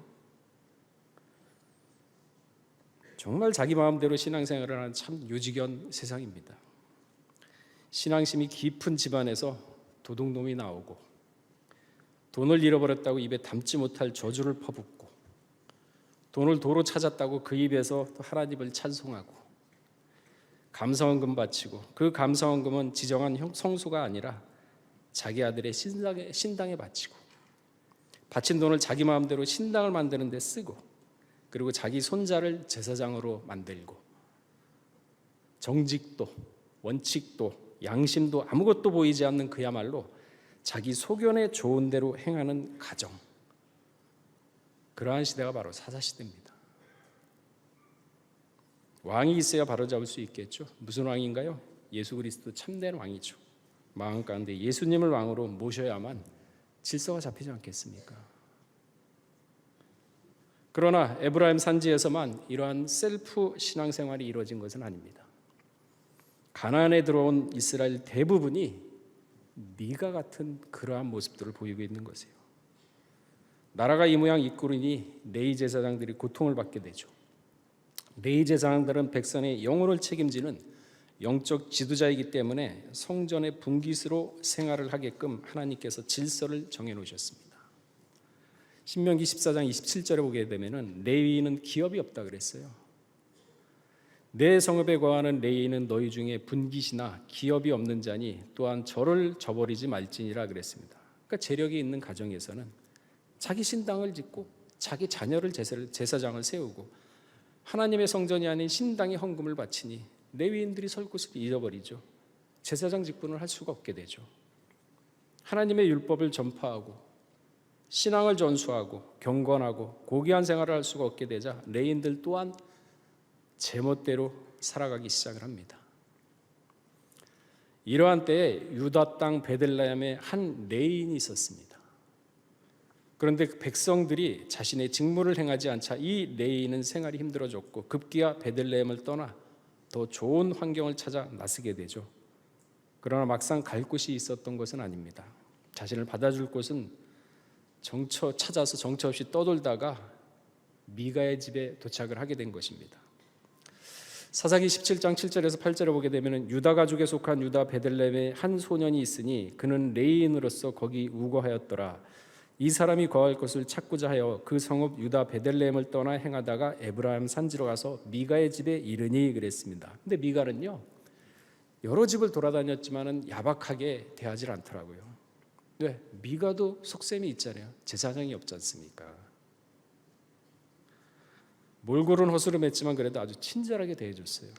정말 자기 마음대로 신앙생활을 하는 참 유지견 세상입니다. 신앙심이 깊은 집안에서 도둑놈이 나오고 돈을 잃어버렸다고 입에 담지 못할 저주를 퍼붓고 돈을 도로 찾았다고 그 입에서 또 하나님을 찬송하고 감사원금 바치고 그 감사원금은 지정한 성수가 아니라 자기 아들의 신당에 바치고 바친 돈을 자기 마음대로 신당을 만드는 데 쓰고 그리고 자기 손자를 제사장으로 만들고 정직도 원칙도 양심도 아무것도 보이지 않는 그야말로 자기 소견에 좋은 대로 행하는 가정, 그러한 시대가 바로 사사시대입니다. 왕이 있어야 바로잡을 수 있겠죠. 무슨 왕인가요? 예수 그리스도 참된 왕이죠. 마음 가운데 예수님을 왕으로 모셔야만 질서가 잡히지 않겠습니까? 그러나 에브라임 산지에서만 이러한 셀프 신앙생활이 이루어진 것은 아닙니다. 가나안에 들어온 이스라엘 대부분이 미가 같은 그러한 모습들을 보이고 있는 것이에요. 나라가 이 모양 이꾸르니 레위 제사장들이 고통을 받게 되죠. 레위 제사장들은 백성의 영혼을 책임지는 영적 지도자이기 때문에 성전의 분깃으로 생활을 하게끔 하나님께서 질서를 정해 놓으셨습니다. 신명기 14장 27절에 보게 되면은 레위인은 기업이 없다 그랬어요. 내 성읍에 거하는 레위인은 너희 중에 분깃이나 기업이 없는 자니 또한 저를 저버리지 말지니라 그랬습니다. 그러니까 재력이 있는 가정에서는 자기 신당을 짓고 자기 자녀를 제사장을 세우고 하나님의 성전이 아닌 신당에 헌금을 바치니 레위인들이 설 곳을 잃어버리죠. 제사장 직분을 할 수가 없게 되죠. 하나님의 율법을 전파하고 신앙을 전수하고 경건하고 고귀한 생활을 할 수가 없게 되자 레위인들 또한 제멋대로 살아가기 시작을 합니다. 이러한 때에 유다 땅 베들레헴에 한 레위인이 있었습니다. 그런데 백성들이 자신의 직무를 행하지 않자 이 레위인은 생활이 힘들어졌고 급기야 베들레헴을 떠나 더 좋은 환경을 찾아 나서게 되죠. 그러나 막상 갈 곳이 있었던 것은 아닙니다. 자신을 받아줄 곳은 찾아서 정처 없이 떠돌다가 미가의 집에 도착을 하게 된 것입니다. 사사기 17장 7절에서 8절에 보게 되면 유다 가족에 속한 유다 베들레헴에 한 소년이 있으니 그는 레위인으로서 거기 우거하였더라. 이 사람이 거할 것을 찾고자 하여 그 성읍 유다 베들레헴을 떠나 행하다가 에브라임 산지로 가서 미가의 집에 이르니 그랬습니다. 근데 미가는요 여러 집을 돌아다녔지만은 야박하게 대하지 않더라고요. 왜? 미가도 속셈이 있잖아요. 제사장이 없지 않습니까? 몰골은 허스름했지만 그래도 아주 친절하게 대해줬어요.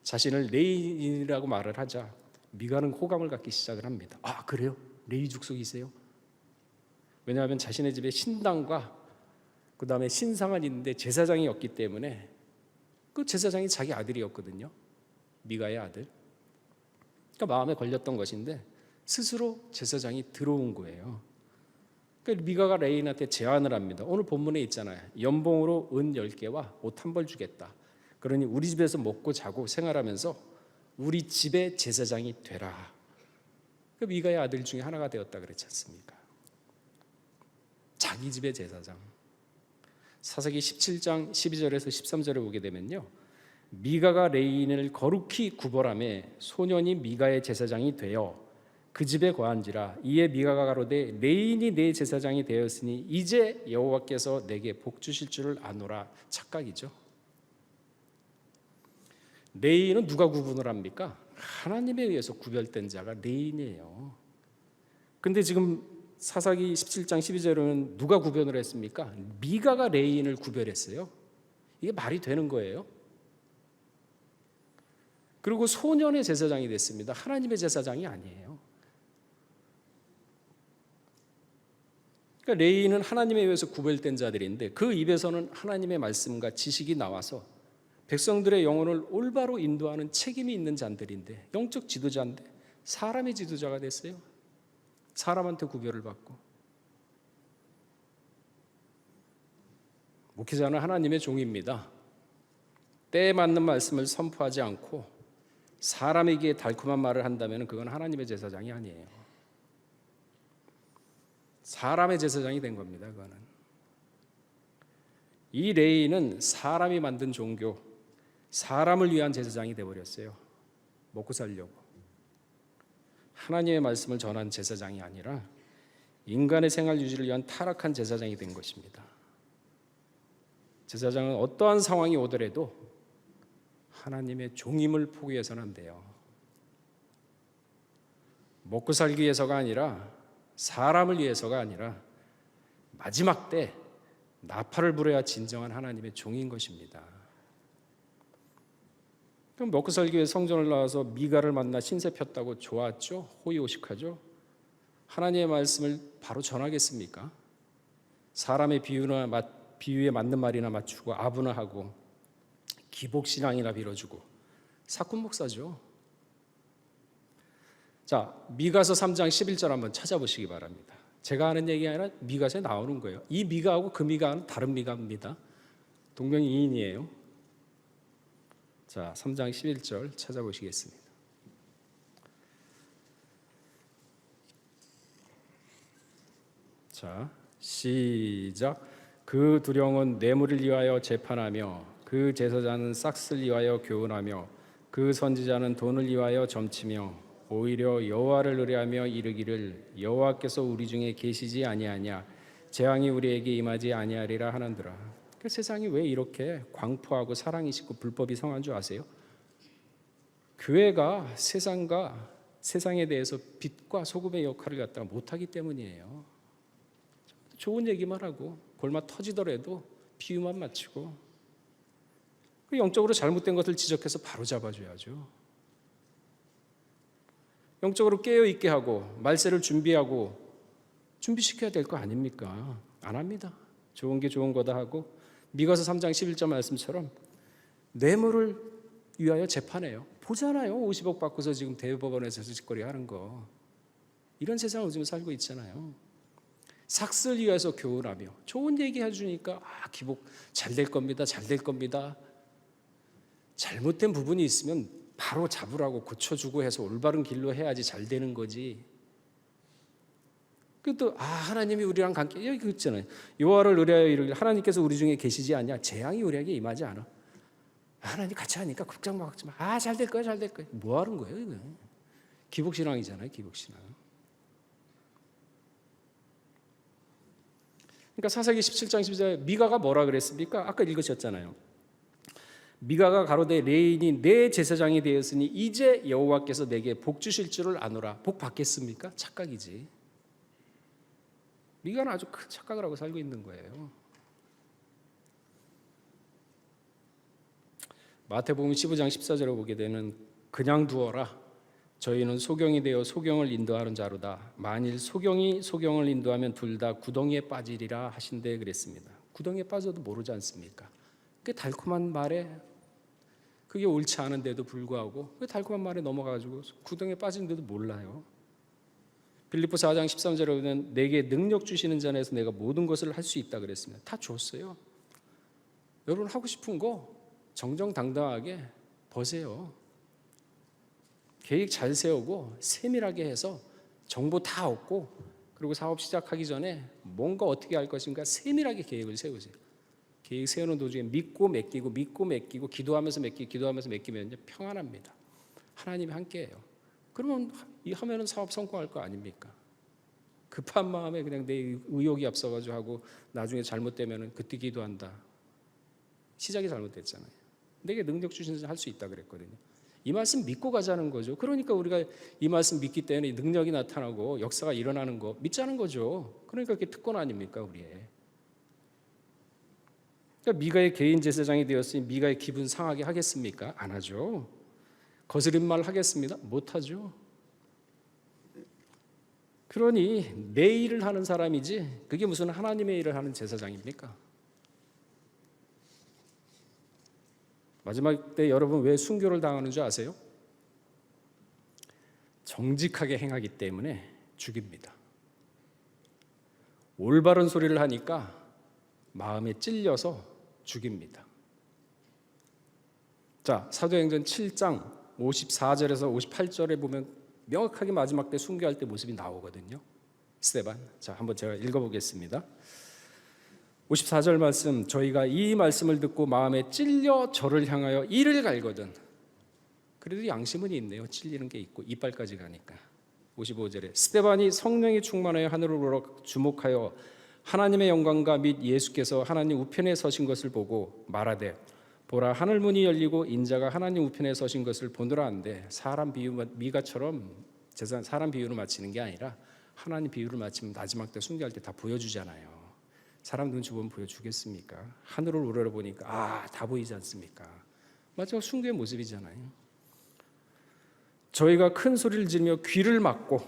자신을 레위인이라고 말을 하자 미가는 호감을 갖기 시작을 합니다. 아 그래요? 레위 족속이세요? 왜냐하면 자신의 집에 신당과 그 다음에 신상은 있는데 제사장이 없기 때문에 그 제사장이 자기 아들이었거든요. 미가의 아들. 그러니까 마음에 걸렸던 것인데 스스로 제사장이 들어온 거예요. 그러니까 미가가 레위인한테 제안을 합니다. 오늘 본문에 있잖아요. 연봉으로 은 10개와 옷 한 벌 주겠다. 그러니 우리 집에서 먹고 자고 생활하면서 우리 집의 제사장이 되라. 그 미가의 아들 중에 하나가 되었다 그랬지 않습니까? 자기 집의 제사장. 사사기 17장 12절에서 13절에 보게 되면요. 미가가 레위인을 거룩히 구벌하며 소년이 미가의 제사장이 되어 그 집에 거한지라. 이에 미가가 가로되 레위인이 내 제사장이 되었으니 이제 여호와께서 내게 복 주실 줄을 아노라. 착각이죠. 레위인은 누가 구분을 합니까? 하나님에 의해서 구별된 자가 레위인이에요. 근데 지금 사사기 17장 12절은 누가 구별을 했습니까? 미가가 레위인을 구별했어요. 이게 말이 되는 거예요. 그리고 소년의 제사장이 됐습니다. 하나님의 제사장이 아니에요. 그러니까 레위인은 하나님에 의해서 구별된 자들인데 그 입에서는 하나님의 말씀과 지식이 나와서 백성들의 영혼을 올바로 인도하는 책임이 있는 자들인데 영적 지도자인데 사람의 지도자가 됐어요. 사람한테 구별을 받고. 목회자는 하나님의 종입니다. 때에 맞는 말씀을 선포하지 않고 사람에게 달콤한 말을 한다면 그건 하나님의 제사장이 아니에요. 사람의 제사장이 된 겁니다. 그거는. 이 레위인은 사람이 만든 종교, 사람을 위한 제사장이 되어버렸어요. 먹고 살려고. 하나님의 말씀을 전한 제사장이 아니라 인간의 생활 유지를 위한 타락한 제사장이 된 것입니다. 제사장은 어떠한 상황이 오더라도 하나님의 종임을 포기해서는 안 돼요. 먹고 살기 위해서가 아니라 사람을 위해서가 아니라 마지막 때 나팔을 불어야 진정한 하나님의 종인 것입니다. 그럼 먹고 살기 위해 성전을 나와서 미가를 만나 신세 폈다고 좋았죠? 호의호식하죠? 하나님의 말씀을 바로 전하겠습니까? 사람의 비유에 맞는 말이나 맞추고 아부나하고 기복신앙이나 빌어주고 사꾼 목사죠. 자, 미가서 3장 11절 한번 찾아보시기 바랍니다. 제가 하는 얘기가 아니라 미가서에 나오는 거예요. 이 미가하고 그 미가는 다른 미가입니다. 동명이인이에요. 자, 3장 11절 찾아보시겠습니다. 자, 시작. 그 두령은 뇌물을 위하여 재판하며 그 제사장은 싹스를 위하여 교훈하며 그 선지자는 돈을 위하여 점치며 오히려 여호와를 의뢰하며 이르기를 여호와께서 우리 중에 계시지 아니하냐 재앙이 우리에게 임하지 아니하리라 하는도라. 그 세상이 왜 이렇게 광포하고 사랑이 식고 불법이 성한 줄 아세요? 교회가 세상에 대해서 빛과 소금의 역할을 갖다가 못하기 때문이에요. 좋은 얘기만 하고 골마 터지더라도 비유만 맞추고 영적으로 잘못된 것을 지적해서 바로 잡아줘야죠. 영적으로 깨어있게 하고 말세를 준비시켜야 될 거 아닙니까? 안 합니다. 좋은 게 좋은 거다 하고 미가서 3장 11절 말씀처럼 뇌물을 위하여 재판해요. 보잖아요. 50억 받고서 지금 대법원에서 짓거리 하는 거. 이런 세상을 요즘 살고 있잖아요. 삭슬 위해서 교훈하며 좋은 얘기 해주니까 기복 잘 될 겁니다. 잘 될 겁니다. 잘못된 부분이 있으면 바로 잡으라고 고쳐주고 해서 올바른 길로 해야지 잘 되는 거지. 또 하나님이 우리랑 관계 여기 있잖아요. 여호와를 의뢰하여 이르기를 하나님께서 우리 중에 계시지 않냐? 재앙이 우리에게 임하지 않아. 하나님 같이 하니까 걱정 막지 마. 잘 될 거야, 잘 될 거야. 뭐 하는 거예요, 이거? 기복신앙이잖아요, 기복신앙. 그러니까 사사기 17장 12절에 미가가 뭐라 그랬습니까? 아까 읽으셨잖아요. 미가가 가로되 레인이 내 제사장이 되었으니 이제 여호와께서 내게 복 주실 줄을 아노라. 복 받겠습니까? 착각이지. 미가는 아주 큰 착각을 하고 살고 있는 거예요. 마태복음 15장 14절에 보게 되는 그냥 두어라. 저희는 소경이 되어 소경을 인도하는 자로다. 만일 소경이 소경을 인도하면 둘 다 구덩이에 빠지리라 하신대 그랬습니다. 구덩이에 빠져도 모르지 않습니까? 그 달콤한 말에 그게 옳지 않은데도 불구하고 그 달콤한 말에 넘어가지고 구덩이에 빠진데도 몰라요. 빌립보 4장 13절에 보면 내게 능력 주시는 자 안에서 내가 모든 것을 할 수 있다 그랬습니다. 다 줬어요. 여러분 하고 싶은 거 정정당당하게 버세요. 계획 잘 세우고 세밀하게 해서 정보 다 얻고 그리고 사업 시작하기 전에 뭔가 어떻게 할 것인가 세밀하게 계획을 세우세요. 계획 세우는 도중에 믿고 맡기고 기도하면서 맡기면 평안합니다. 하나님이 함께해요. 그러면 하면은 사업 성공할 거 아닙니까? 급한 마음에 그냥 내 의욕이 앞서가지고 하고 나중에 잘못되면은 그때 기도한다. 시작이 잘못됐잖아요. 내게 능력 주신 자 할 수 있다 그랬거든요. 이 말씀 믿고 가자는 거죠. 그러니까 우리가 이 말씀 믿기 때문에 능력이 나타나고 역사가 일어나는 거 믿자는 거죠. 그러니까 그게 특권 아닙니까 우리의. 그러니까 미가의 개인 제사장이 되었으니 미가의 기분 상하게 하겠습니까? 안 하죠. 거스린 말 하겠습니다? 못 하죠. 그러니 내 일을 하는 사람이지 그게 무슨 하나님의 일을 하는 제사장입니까? 마지막 때 여러분 왜 순교를 당하는 줄 아세요? 정직하게 행하기 때문에 죽입니다. 올바른 소리를 하니까 마음에 찔려서 죽입니다. 자, 사도행전 7장 54절에서 58절에 보면 명확하게 마지막 때 순교할 때 모습이 나오거든요. 스데반. 자, 한번 제가 읽어보겠습니다. 54절 말씀, 저희가 이 말씀을 듣고 마음에 찔려 저를 향하여 이를 갈거든. 그래도 양심은 있네요. 찔리는 게 있고 이빨까지 가니까. 55절에 스데반이 성령이 충만하여 하늘을 우러 주목하여 하나님의 영광과 및 예수께서 하나님 우편에 서신 것을 보고 말하되 보라 하늘 문이 열리고 인자가 하나님 우편에 서신 것을 보노라 한데 사람 비유 미가처럼 사람 비유를 마치는 게 아니라 하나님 비유를 마치면 마지막 때 순교할 때 다 보여주잖아요. 사람 눈치 보면 보여주겠습니까? 하늘을 우러러보니까 다 보이지 않습니까? 마지막 순교의 모습이잖아요. 저희가 큰 소리를 지르며 귀를 막고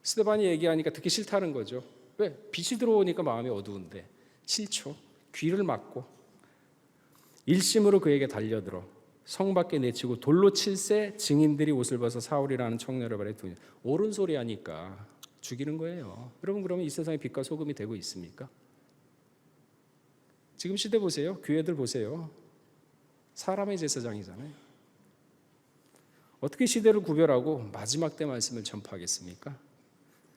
스데반이 얘기하니까 듣기 싫다는 거죠. 왜? 빛이 들어오니까 마음이 어두운데 싫죠. 귀를 막고 일심으로 그에게 달려들어 성 밖에 내치고 돌로 칠세 증인들이 옷을 벗어 사울이라는 청년을 발에 두니 옳은 소리 하니까 죽이는 거예요. 여러분 그러면 이 세상에 빛과 소금이 되고 있습니까? 지금 시대 보세요. 교회들 보세요. 사람의 제사장이잖아요. 어떻게 시대를 구별하고 마지막 때 말씀을 전파하겠습니까?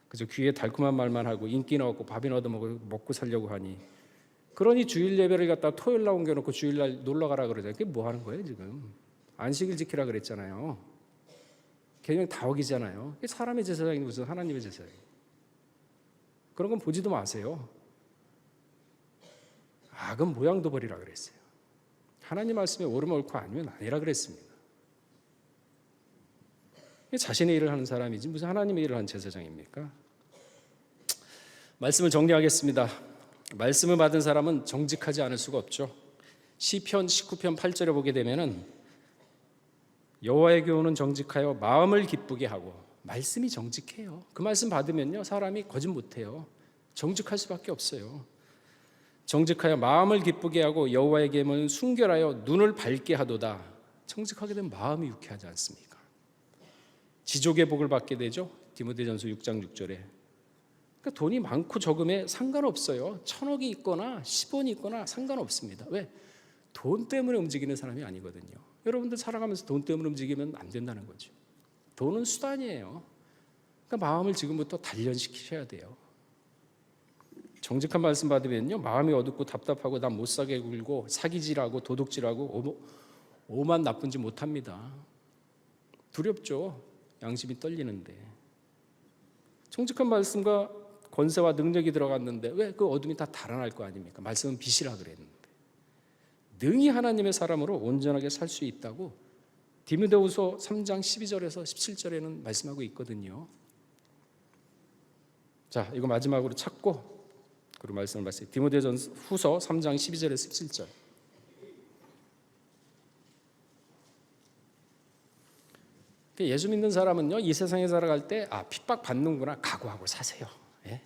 그저 귀에 달콤한 말만 하고 인기나 얻고 밥이나 얻어 먹고 살려고 하니 그러니 주일 예배를 갖다 토요일 날 옮겨놓고 주일날 놀러 가라 그러잖아요. 그게 뭐 하는 거예요 지금? 안식일 지키라 그랬잖아요. 개념 다 어기잖아요. 사람의 제사장이 무슨 하나님의 제사장이. 그런 건 보지도 마세요. 악은 모양도 버리라 그랬어요. 하나님 말씀에 옳으면 옳고 아니면 아니라 그랬습니다. 자신의 일을 하는 사람이지 무슨 하나님의 일을 하는 제사장입니까? 말씀을 정리하겠습니다. 말씀을 받은 사람은 정직하지 않을 수가 없죠. 시편 19편 8절에 보게 되면은 여호와의 교훈은 정직하여 마음을 기쁘게 하고, 말씀이 정직해요. 그 말씀 받으면요 사람이 거짓 못해요. 정직할 수밖에 없어요. 정직하여 마음을 기쁘게 하고 여호와의 계명은 순결하여 눈을 밝게 하도다. 정직하게 되면 마음이 유쾌하지 않습니까? 지족의 복을 받게 되죠. 디모데전서 6장 6절에. 그러니까 돈이 많고 적음에 상관없어요. 1,000억이 있거나 10원이 있거나 상관없습니다. 왜? 돈 때문에 움직이는 사람이 아니거든요. 여러분들 살아가면서 돈 때문에 움직이면 안 된다는 거죠. 돈은 수단이에요. 그러니까 마음을 지금부터 단련시키셔야 돼요. 정직한 말씀 받으면요 마음이 어둡고 답답하고 난 못 사게 굴고 사기질하고 도둑질하고 오만 나쁜 짓 못합니다. 두렵죠. 양심이 떨리는데. 정직한 말씀과 권세와 능력이 들어갔는데 왜 그 어둠이 다 달아날 거 아닙니까? 말씀은 빛이라 그랬는데. 능히 하나님의 사람으로 온전하게 살 수 있다고 디모데후서 3장 12절에서 17절에는 말씀하고 있거든요. 자, 이거 마지막으로 찾고 그리고 말씀을 말씀해. 디모데후서 3장 12절에서 17절. 예수 믿는 사람은요 이 세상에 살아갈 때 핍박 받는구나 각오하고 사세요. 예?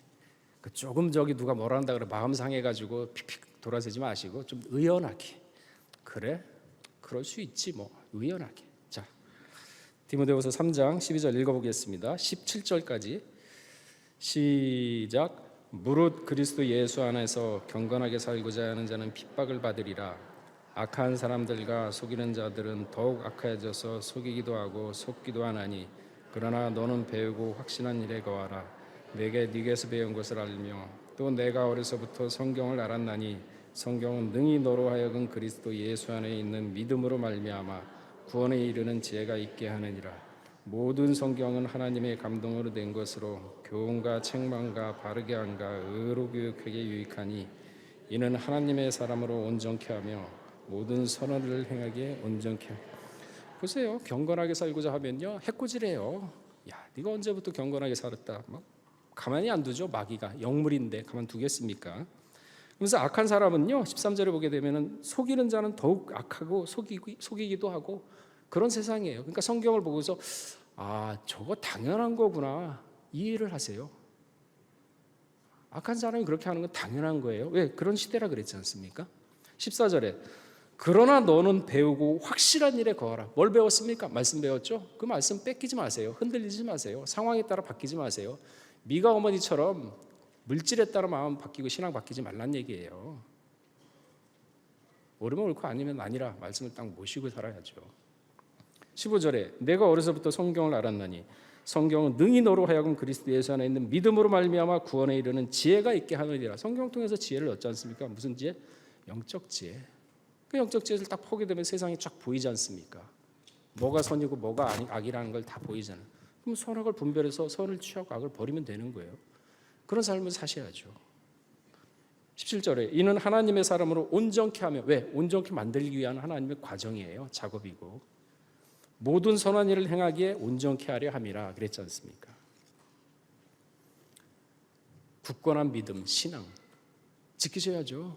조금 누가 뭐라 한다 그래 마음 상해가지고 픽픽 돌아서지 마시고 좀 의연하게, 그래 그럴 수 있지 뭐, 의연하게. 자, 디모데후서 3장 12절 읽어보겠습니다. 17절까지 시작. 무릇 그리스도 예수 안에서 경건하게 살고자 하는 자는 핍박을 받으리라. 악한 사람들과 속이는 자들은 더욱 악해져서 속이기도 하고 속기도 하나니, 그러나 너는 배우고 확신한 일에 거하라. 내게 네게서 배운 것을 알며 또 내가 어려서부터 성경을 알았나니 성경은 능히 너로 하여금 그리스도 예수 안에 있는 믿음으로 말미암아 구원에 이르는 지혜가 있게 하느니라. 모든 성경은 하나님의 감동으로 된 것으로 교훈과 책망과 바르게 함과 의로 교육하게 유익하니 이는 하나님의 사람으로 온전케 하며 모든 선언을 행하기에 온전케. 보세요. 경건하게 살고자 하면요 해코지래요. 야, 네가 언제부터 경건하게 살았다. 막 가만히 안 두죠. 마귀가 영물인데 가만 두겠습니까? 그래서 악한 사람은요 13절에 보게 되면은 속이는 자는 더욱 악하고 속이기도 하고 그런 세상이에요. 그러니까 성경을 보고서 저거 당연한 거구나 이해를 하세요. 악한 사람이 그렇게 하는 건 당연한 거예요. 왜? 그런 시대라 그랬지 않습니까? 14절에 그러나 너는 배우고 확실한 일에 거하라. 뭘 배웠습니까? 말씀 배웠죠? 그 말씀 뺏기지 마세요. 흔들리지 마세요. 상황에 따라 바뀌지 마세요. 미가 어머니처럼 물질에 따라 마음 바뀌고 신앙 바뀌지 말란 얘기예요. 옳으면 옳고 아니면 아니라 말씀을 딱 모시고 살아야죠. 15절에 내가 어려서부터 성경을 알았나니 성경은 능히 너로 하여금 그리스도 예수 안에 있는 믿음으로 말미암아 구원에 이르는 지혜가 있게 하느니라. 성경 통해서 지혜를 얻지 않습니까? 무슨 지혜? 영적 지혜. 그 영적 지혜를 딱 보게 되면 세상이 쫙 보이지 않습니까? 뭐가 선이고 뭐가 악이라는 걸 다 보이잖아요. 그럼 선악을 분별해서 선을 취하고 악을 버리면 되는 거예요. 그런 삶을 사셔야죠. 17절에 이는 하나님의 사람으로 온전케 하며, 왜? 온전케 만들기 위한 하나님의 과정이에요. 작업이고 모든 선한 일을 행하기에 온전케 하려 함이라 그랬지 않습니까? 굳건한 믿음, 신앙 지키셔야죠.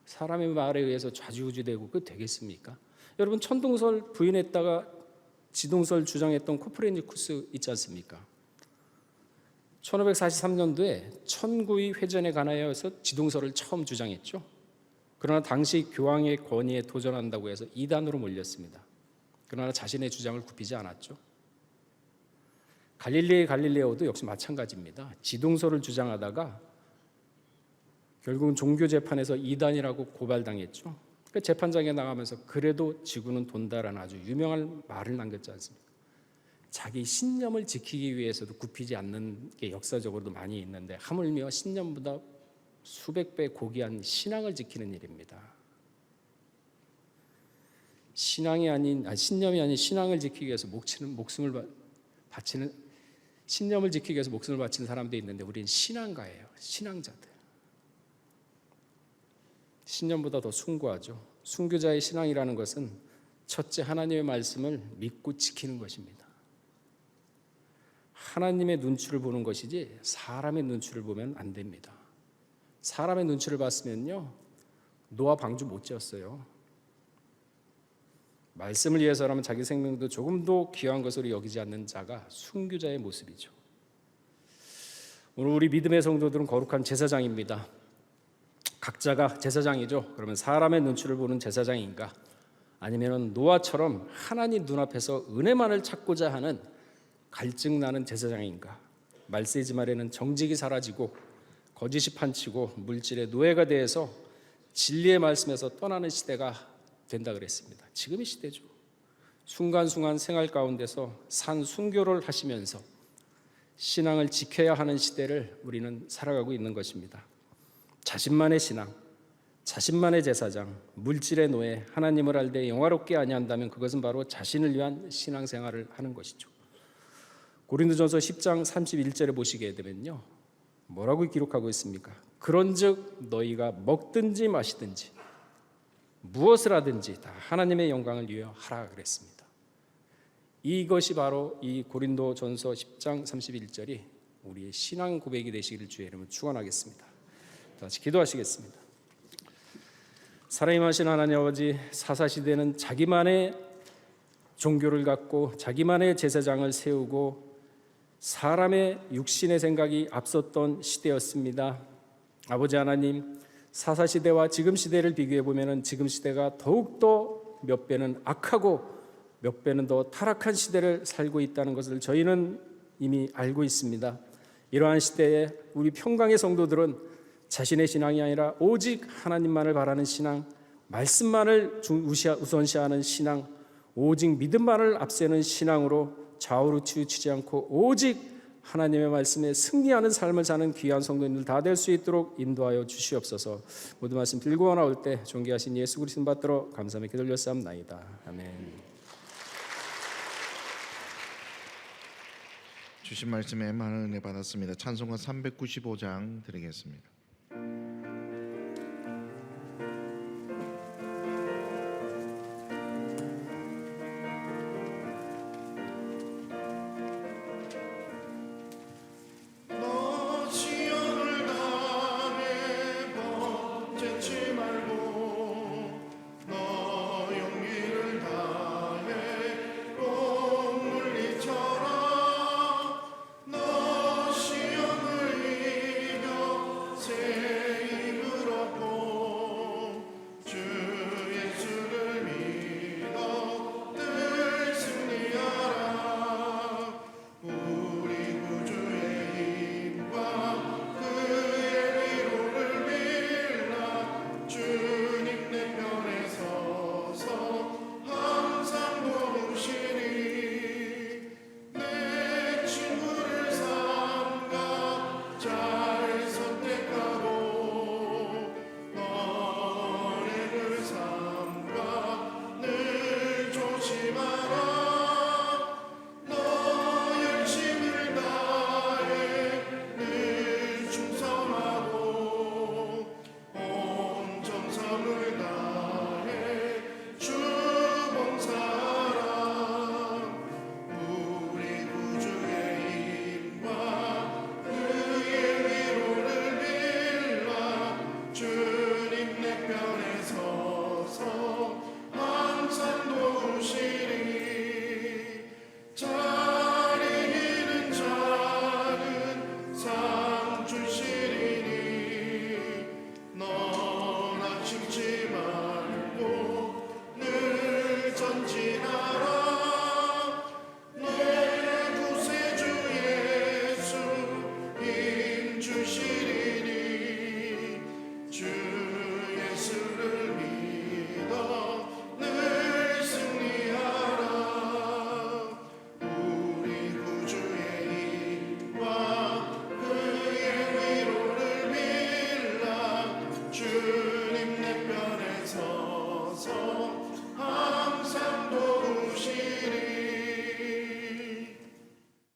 사람의 말에 의해서 좌지우지되고 그거 되겠습니까? 여러분 천동설 부인했다가 지동설 주장했던 코프레니쿠스 있지 않습니까? 1543년도에 천구의 회전에 관하여서 지동설을 처음 주장했죠. 그러나 당시 교황의 권위에 도전한다고 해서 이단으로 몰렸습니다. 그러나 자신의 주장을 굽히지 않았죠. 갈릴레오도 역시 마찬가지입니다. 지동설을 주장하다가 결국은 종교 재판에서 이단이라고 고발당했죠. 그 재판장에 나가면서 그래도 지구는 돈다라는 아주 유명한 말을 남겼지 않습니까? 자기 신념을 지키기 위해서도 굽히지 않는 게 역사적으로도 많이 있는데 하물며 신념보다 수백 배 고귀한 신앙을 지키는 일입니다. 신념이 아닌 신앙을 지키기 위해서 목숨을 바치는, 신념을 지키기 위해서 목숨을 바치는 사람도 있는데 우리는 신앙가예요. 신앙자들. 신념보다 더 숭고하죠. 순교자의 신앙이라는 것은 첫째 하나님의 말씀을 믿고 지키는 것입니다. 하나님의 눈치를 보는 것이지 사람의 눈치를 보면 안 됩니다. 사람의 눈치를 봤으면요 노아 방주 못 지었어요. 말씀을 위해서라면 자기 생명도 조금도 귀한 것으로 여기지 않는 자가 순교자의 모습이죠. 오늘 우리 믿음의 성도들은 거룩한 제사장입니다. 각자가 제사장이죠. 그러면 사람의 눈치를 보는 제사장인가? 아니면 노아처럼 하나님 눈앞에서 은혜만을 찾고자 하는 갈증 나는 제사장인가? 말세지 말에는 정직이 사라지고 거짓이 판치고 물질의 노예가 되어서 진리의 말씀에서 떠나는 시대가 된다 그랬습니다. 지금의 시대죠. 순간순간 생활 가운데서 산 순교를 하시면서 신앙을 지켜야 하는 시대를 우리는 살아가고 있는 것입니다. 자신만의 신앙, 자신만의 제사장, 물질의 노예, 하나님을 알되 영화롭게 아니한다면 그것은 바로 자신을 위한 신앙생활을 하는 것이죠. 고린도전서 10장 31절에 보시게 되면요, 뭐라고 기록하고 있습니까? 그런즉 너희가 먹든지 마시든지 무엇을 하든지 다 하나님의 영광을 위하여 하라 그랬습니다. 이것이 바로 이 고린도전서 10장 31절이 우리의 신앙 고백이 되시기를 주의 이름으로 축원하겠습니다. 다시 기도하시겠습니다. 살아임하신 하나님 아버지, 사사시대는 자기만의 종교를 갖고 자기만의 제사장을 세우고 사람의 육신의 생각이 앞섰던 시대였습니다. 아버지 하나님, 사사시대와 지금 시대를 비교해 보면 지금 시대가 더욱더 몇 배는 악하고 몇 배는 더 타락한 시대를 살고 있다는 것을 저희는 이미 알고 있습니다. 이러한 시대에 우리 평강의 성도들은 자신의 신앙이 아니라 오직 하나님만을 바라는 신앙, 말씀만을 우선시하는 신앙, 오직 믿음만을 앞세는 신앙으로 좌우로 치우치지 않고 오직 하나님의 말씀에 승리하는 삶을 사는 귀한 성도님들 다 될 수 있도록 인도하여 주시옵소서. 모든 말씀 들고 나올 때 존귀하신 예수 그리스도 받들어 감사하며 기도 올렸사옵나이다. 아멘. 주신 말씀에 많은 은혜 받았습니다. 찬송가 395장 드리겠습니다.